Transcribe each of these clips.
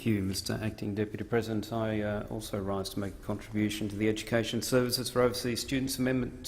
Thank you, Mr Acting Deputy President. I also rise to make a contribution to the Education Services for Overseas Students Amendment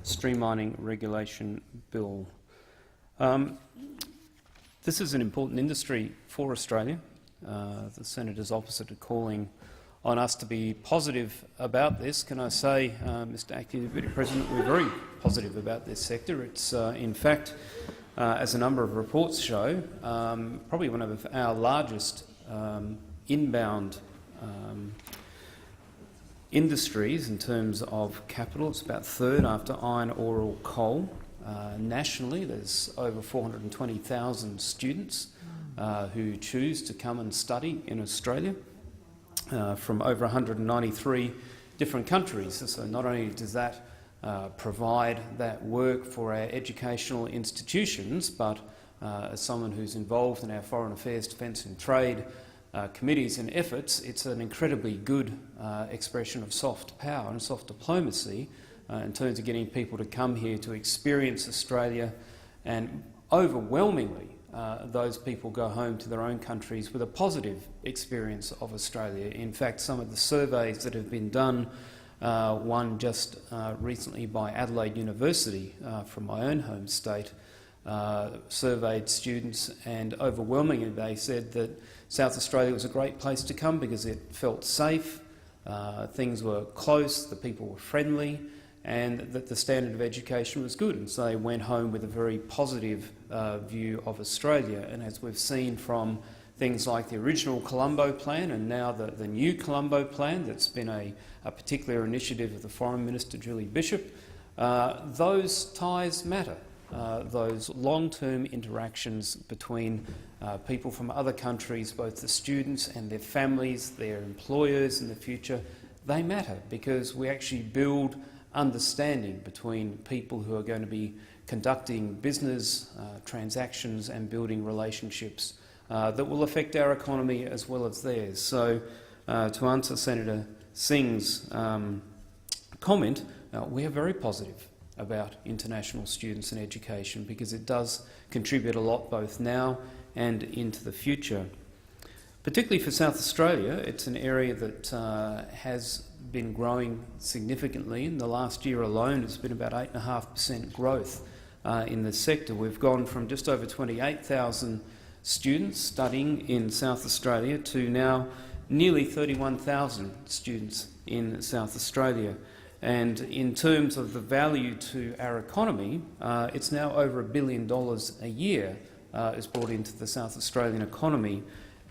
Streamlining Regulation Bill. This is an important industry for Australia. The senators opposite are calling on us to be positive about this. Can I say, Mr Acting Deputy President, we're very positive about this sector. It's, in fact, as a number of reports show, probably one of our largest inbound industries in terms of capital. It's about third after iron ore or coal. Nationally, there's over 420,000 students who choose to come and study in Australia from over 193 different countries. So not only does that provide that work for our educational institutions, but as someone who's involved in our Foreign Affairs, Defence and Trade committees and efforts, it's an incredibly good expression of soft power and soft diplomacy in terms of getting people to come here to experience Australia, and overwhelmingly those people go home to their own countries with a positive experience of Australia. In fact, some of the surveys that have been done, one just recently by Adelaide University from my own home state, surveyed students, and overwhelmingly they said that South Australia was a great place to come because it felt safe, things were close, the people were friendly, and that the standard of education was good. And so they went home with a very positive view of Australia. And as we've seen from things like the original Colombo Plan and now the new Colombo Plan that's been a particular initiative of the Foreign Minister, Julie Bishop, those ties matter. Those long-term interactions between people from other countries, both the students and their families, their employers in the future, they matter because we actually build understanding between people who are going to be conducting business transactions and building relationships that will affect our economy as well as theirs. So to answer Senator Singh's comment, we are very positive about international students and education because it does contribute a lot both now and into the future. Particularly for South Australia, it's an area that has been growing significantly. In the last year alone, it's been about 8.5% growth in the sector. We've gone from just over 28,000 students studying in South Australia to now nearly 31,000 students in South Australia. And in terms of the value to our economy, it's now over $1 billion a year is brought into the South Australian economy.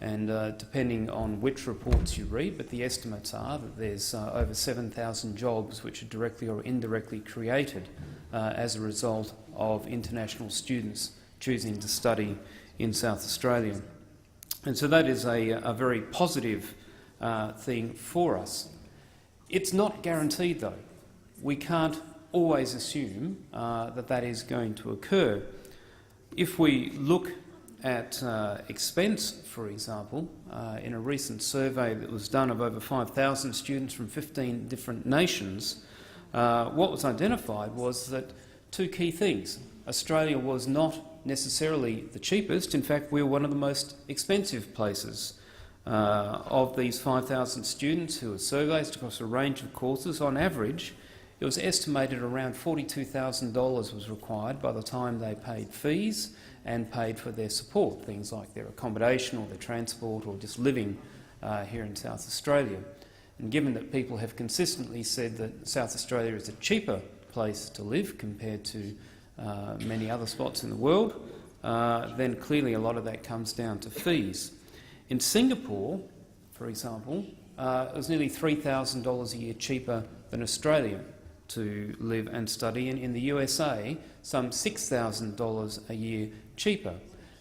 And depending on which reports you read, but the estimates are that there's over 7,000 jobs which are directly or indirectly created as a result of international students choosing to study in South Australia. And so that is a very positive thing for us. It's not guaranteed, though. We can't always assume that that is going to occur. If we look at expense, for example, in a recent survey that was done of over 5,000 students from 15 different nations, what was identified was that two key things. Australia was not necessarily the cheapest. In fact, we were one of the most expensive places. Of these 5,000 students who were surveyed across a range of courses, on average, it was estimated around $42,000 was required by the time they paid fees and paid for their support, things like their accommodation or their transport or just living here in South Australia. And given that people have consistently said that South Australia is a cheaper place to live compared to many other spots in the world, then clearly a lot of that comes down to fees. In Singapore, for example, it was nearly $3,000 a year cheaper than Australia to live and study, and in the USA, some $6,000 a year cheaper.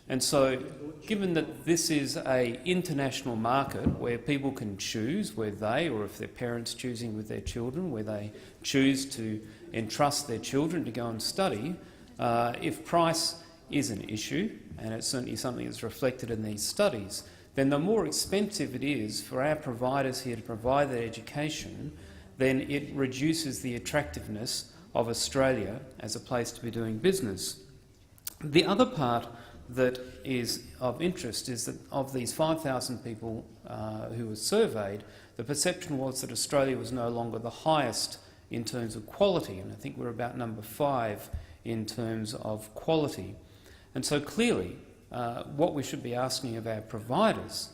And so, given that this is an international market where people can choose where they, or if their parents choosing with their children, where they choose to entrust their children to go and study, if price is an issue, and it's certainly something that's reflected in these studies, then the more expensive it is for our providers here to provide that education, then it reduces the attractiveness of Australia as a place to be doing business. The other part that is of interest is that of these 5,000 people who were surveyed, the perception was that Australia was no longer the highest in terms of quality, and I think we're about number 5 in terms of quality. And so clearly, what we should be asking of our providers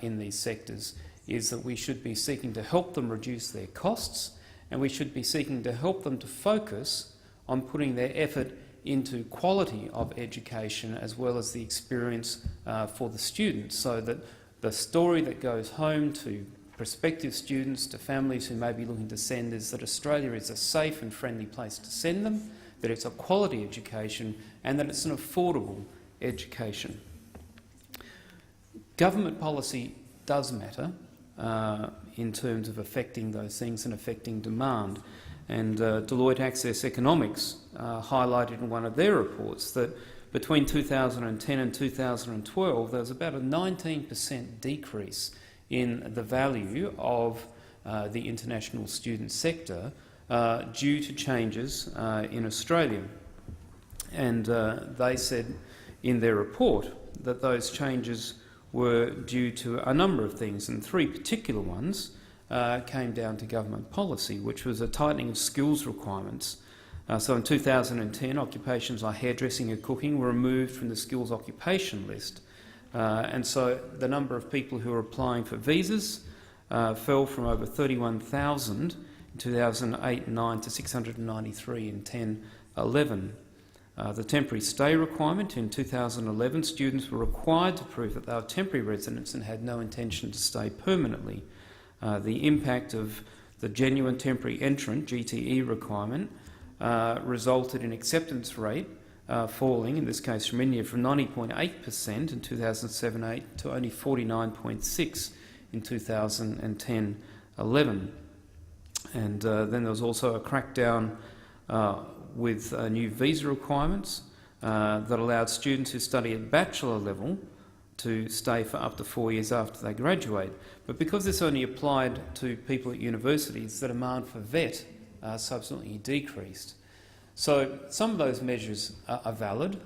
in these sectors is that we should be seeking to help them reduce their costs, and we should be seeking to help them to focus on putting their effort into quality of education as well as the experience for the students, so that the story that goes home to prospective students, to families who may be looking to send, is that Australia is a safe and friendly place to send them, that it's a quality education, and that it's an affordable education. Government policy does matter in terms of affecting those things and affecting demand. And Deloitte Access Economics highlighted in one of their reports that between 2010 and 2012 there was about a 19% decrease in the value of the international student sector due to changes in Australia. And they said in their report that those changes were due to a number of things, and 3 particular ones came down to government policy, which was a tightening of skills requirements. So in 2010, occupations like hairdressing and cooking were removed from the skills occupation list. And so the number of people who were applying for visas fell from over 31,000 in 2008-9 to 693 in 10-11. The temporary stay requirement in 2011, students were required to prove that they were temporary residents and had no intention to stay permanently. The impact of the genuine temporary entrant GTE requirement resulted in acceptance rate falling, in this case from India, from 90.8% in 2007-8 to only 49.6% in 2010-11. And then there was also a crackdown with new visa requirements that allowed students who study at bachelor level to stay for up to 4 years after they graduate. But because this only applied to people at universities, the demand for VET subsequently decreased. So some of those measures are valid,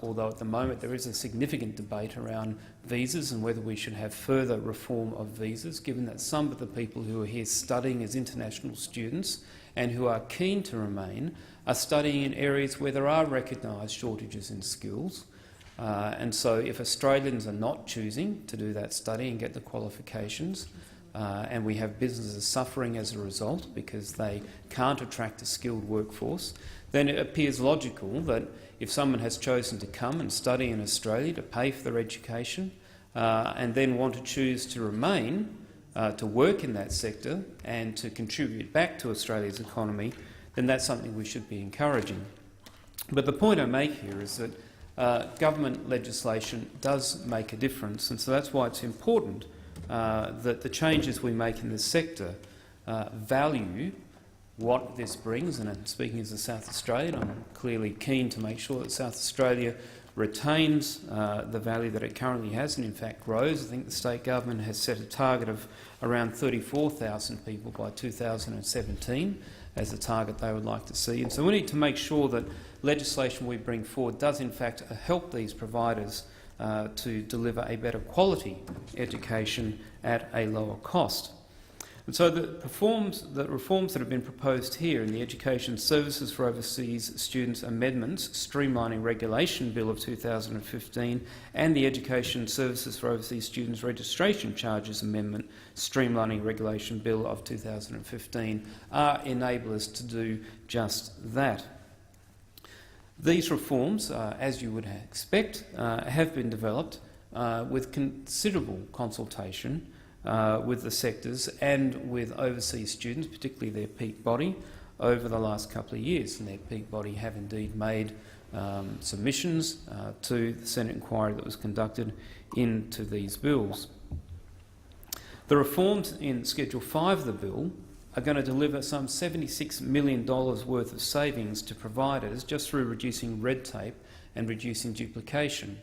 although at the moment there is a significant debate around visas and whether we should have further reform of visas, given that some of the people who are here studying as international students and who are keen to remain are studying in areas where there are recognised shortages in skills. And so if Australians are not choosing to do that study and get the qualifications, and we have businesses suffering as a result because they can't attract a skilled workforce, then it appears logical that if someone has chosen to come and study in Australia to pay for their education and then want to choose to remain to work in that sector and to contribute back to Australia's economy, then that's something we should be encouraging. But the point I make here is that government legislation does make a difference, and so that's why it's important that the changes we make in this sector value what this brings. And I'm speaking as a South Australian, I'm clearly keen to make sure that South Australia retains the value that it currently has and in fact grows. I think the state government has set a target of around 34,000 people by 2017 as a target they would like to see. And so we need to make sure that legislation we bring forward does in fact help these providers to deliver a better quality education at a lower cost. And so the reforms that have been proposed here in the Education Services for Overseas Students Amendments, Streamlining Regulation Bill of 2015 and the Education Services for Overseas Students Registration Charges Amendment, Streamlining Regulation Bill of 2015 are enablers to do just that. These reforms, as you would expect, have been developed with considerable consultation with the sectors and with overseas students, particularly their peak body, over the last couple of years. And their peak body have indeed made submissions to the Senate inquiry that was conducted into these bills. The reforms in Schedule 5 of the bill are going to deliver some $76 million worth of savings to providers just through reducing red tape and reducing duplication.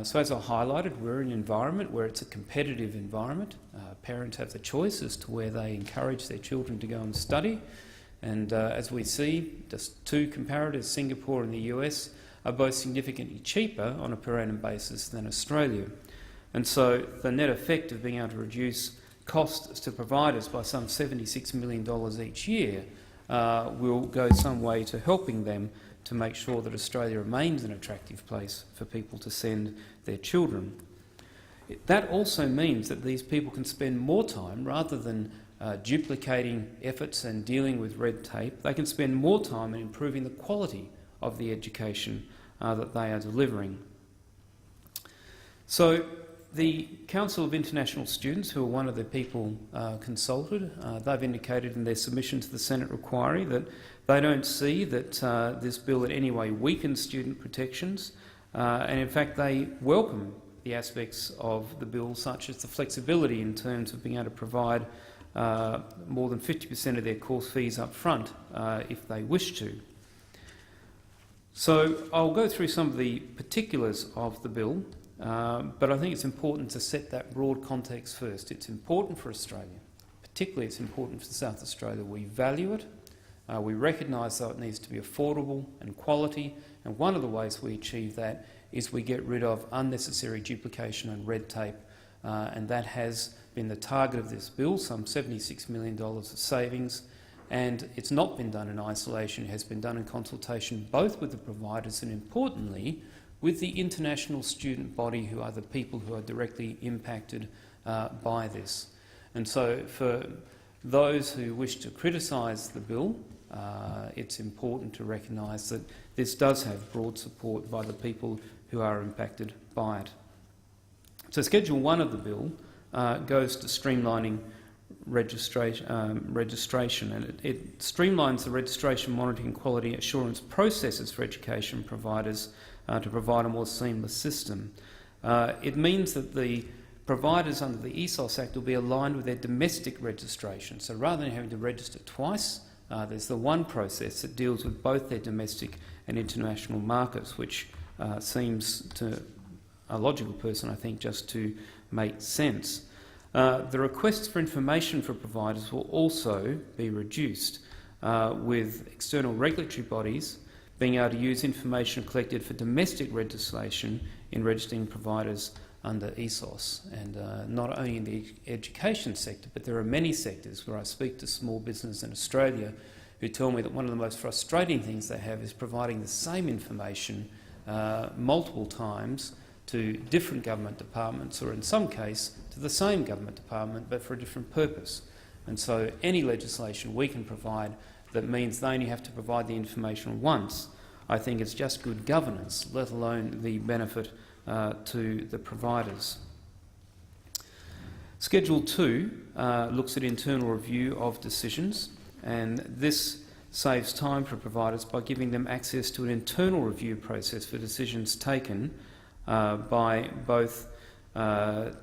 So as I highlighted, we're in an environment where it's a competitive environment. Parents have the choice as to where they encourage their children to go and study. And as we see, just two comparators, Singapore and the US, are both significantly cheaper on a per annum basis than Australia. And so the net effect of being able to reduce costs to providers by some $76 million each year will go some way to helping them to make sure that Australia remains an attractive place for people to send their children. That also means that these people can spend more time, rather than duplicating efforts and dealing with red tape, they can spend more time in improving the quality of the education that they are delivering. So the Council of International Students, who are one of the people consulted, they've indicated in their submission to the Senate Requiree that they don't see that this bill in any way weakens student protections, and in fact they welcome the aspects of the bill, such as the flexibility in terms of being able to provide more than 50% of their course fees up front if they wish to. So I'll go through some of the particulars of the bill, but I think it's important to set that broad context first. It's important for Australia, particularly it's important for South Australia. We value it. We recognise that it needs to be affordable and quality, and one of the ways we achieve that is we get rid of unnecessary duplication and red tape, and that has been the target of this bill, some $76 million of savings, and it's not been done in isolation. It has been done in consultation both with the providers and, importantly, with the international student body, who are the people who are directly impacted by this. And so for those who wish to criticise the bill, it's important to recognise that this does have broad support by the people who are impacted by it. So Schedule 1 of the bill goes to streamlining registration, and it streamlines the registration, monitoring and quality assurance processes for education providers to provide a more seamless system. It means that the providers under the ESOS Act will be aligned with their domestic registration. So rather than having to register twice, there's the one process that deals with both their domestic and international markets, which seems to a logical person, I think, just to make sense. The requests for information for providers will also be reduced, with external regulatory bodies being able to use information collected for domestic legislation in registering providers under ESOS. And not only in the education sector, but there are many sectors where I speak to small business in Australia who tell me that one of the most frustrating things they have is providing the same information multiple times to different government departments, or in some case to the same government department but for a different purpose. And so any legislation we can provide that means they only have to provide the information once, I think it's just good governance, let alone the benefit to the providers. Schedule 2 looks at internal review of decisions, and this saves time for providers by giving them access to an internal review process for decisions taken by both the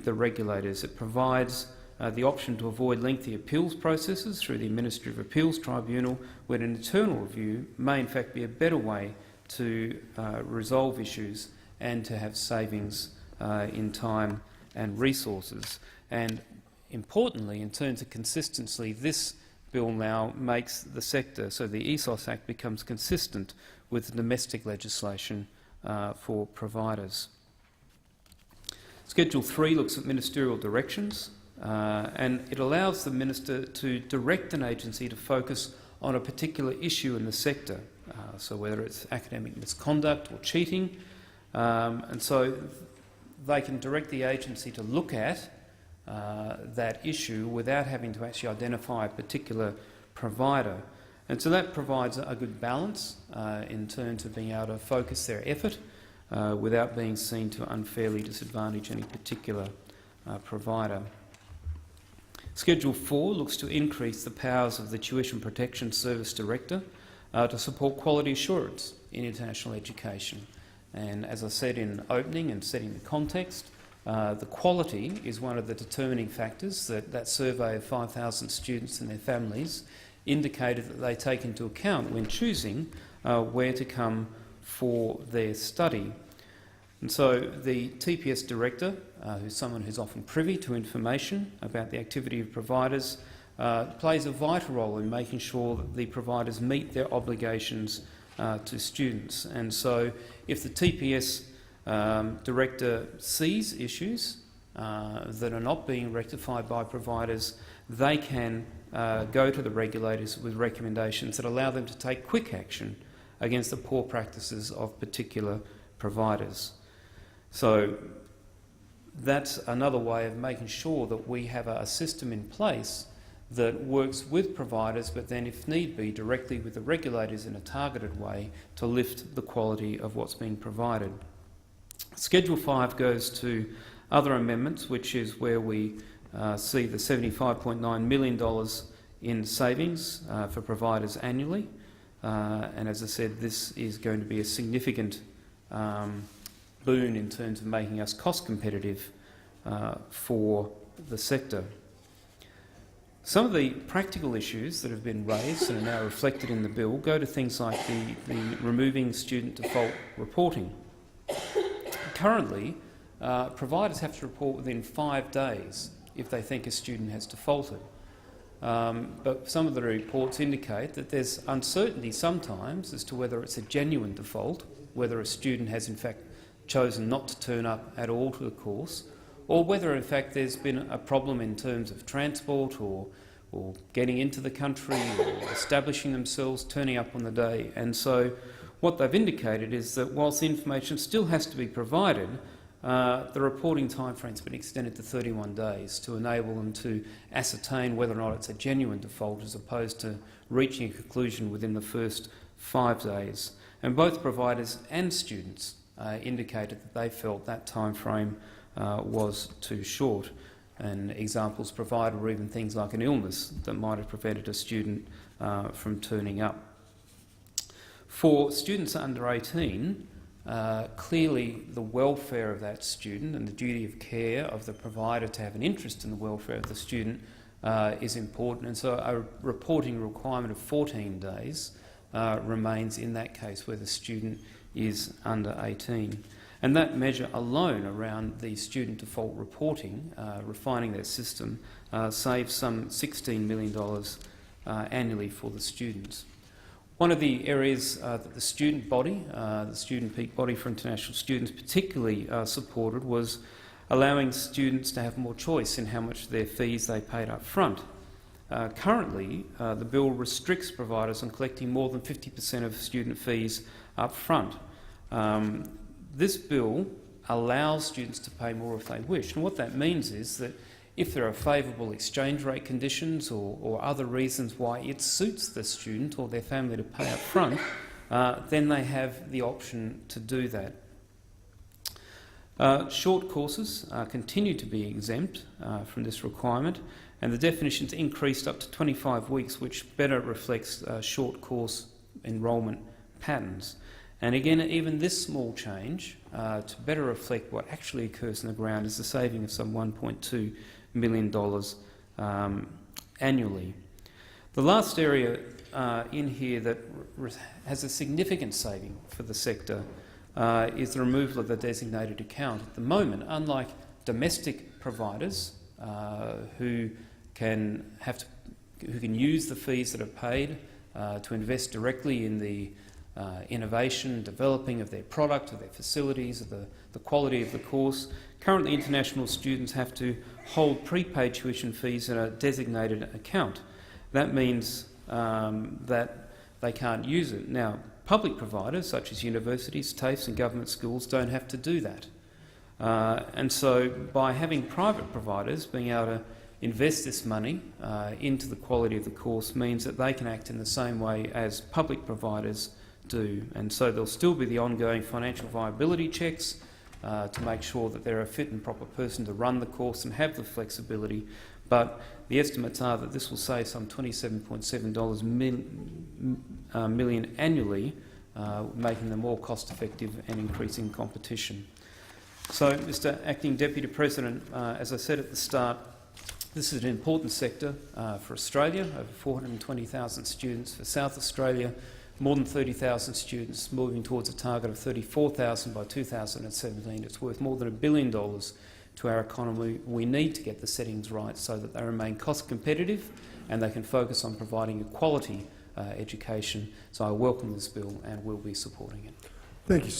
regulators. It provides the option to avoid lengthy appeals processes through the Administrative Appeals Tribunal, where an internal review may in fact be a better way to resolve issues and to have savings in time and resources. And importantly, in terms of consistency, this bill now makes the sector, so the ESOS Act becomes consistent with the domestic legislation for providers. Schedule 3 looks at ministerial directions, and it allows the minister to direct an agency to focus on a particular issue in the sector, so whether it's academic misconduct or cheating, and so they can direct the agency to look at that issue without having to actually identify a particular provider. And so that provides a good balance in terms of being able to focus their effort without being seen to unfairly disadvantage any particular provider. Schedule 4 looks to increase the powers of the Tuition Protection Service Director to support quality assurance in international education. And as I said in opening and setting the context, the quality is one of the determining factors that survey of 5,000 students and their families indicated that they take into account when choosing where to come for their study. And so the TPS Director, who's someone who's often privy to information about the activity of providers, plays a vital role in making sure that the providers meet their obligations to students. And so if the TPS director sees issues that are not being rectified by providers, they can go to the regulators with recommendations that allow them to take quick action against the poor practices of particular providers. So that's another way of making sure that we have a system in place that works with providers, but then, if need be, directly with the regulators in a targeted way to lift the quality of what's being provided. Schedule 5 goes to other amendments, which is where we see the $75.9 million in savings for providers annually. And as I said, this is going to be a significant boon in terms of making us cost competitive for the sector. Some of the practical issues that have been raised and are now reflected in the bill go to things like the removing student default reporting. Currently, providers have to report within 5 days if they think a student has defaulted. But some of the reports indicate that there's uncertainty sometimes as to whether it's a genuine default, whether a student has in fact chosen not to turn up at all to the course, or whether in fact there's been a problem in terms of transport or getting into the country or establishing themselves, turning up on the day. And so what they've indicated is that whilst the information still has to be provided, the reporting timeframe's been extended to 31 days to enable them to ascertain whether or not it's a genuine default, as opposed to reaching a conclusion within the first 5 days. And both providers and students indicated that they felt that timeframe was too short. And examples provided were even things like an illness that might have prevented a student from turning up. For students under 18, clearly the welfare of that student and the duty of care of the provider to have an interest in the welfare of the student is important, and so a reporting requirement of 14 days remains in that case where the student is under 18. And that measure alone around the student default reporting, refining that system, saves some $16 million annually for the students. One of the areas that the student body, the Student Peak Body for International Students, particularly supported was allowing students to have more choice in how much of their fees they paid up front. Currently, the bill restricts providers on collecting more than 50% of student fees up front. This bill allows students to pay more if they wish, and what that means is that if there are favourable exchange rate conditions or other reasons why it suits the student or their family to pay up front, then they have the option to do that. Short courses continue to be exempt from this requirement, and the definition's increased up to 25 weeks, which better reflects short course enrolment patterns. And again, even this small change, to better reflect what actually occurs on the ground, is the saving of some $1.2 million annually. The last area in here that has a significant saving for the sector is the removal of the designated account. At the moment, unlike domestic providers who can use the fees that are paid to invest directly in the innovation, developing of their product, of their facilities, of the quality of the course. Currently, international students have to hold prepaid tuition fees in a designated account. That means that they can't use it. Now, public providers, such as universities, TAFEs and government schools, don't have to do that. And so by having private providers being able to invest this money into the quality of the course means that they can act in the same way as public providers do. And so there'll still be the ongoing financial viability checks to make sure that they're a fit and proper person to run the course and have the flexibility. But the estimates are that this will save some $27.7 million annually, making them more cost effective and increasing competition. So, Mr Acting Deputy President, as I said at the start, this is an important sector for Australia, over 420,000 students. For South Australia, more than 30,000 students, moving towards a target of 34,000 by 2017. It's worth more than $1 billion to our economy. We need to get the settings right so that they remain cost competitive and they can focus on providing a quality education. So I welcome this bill and will be supporting it. Thank you.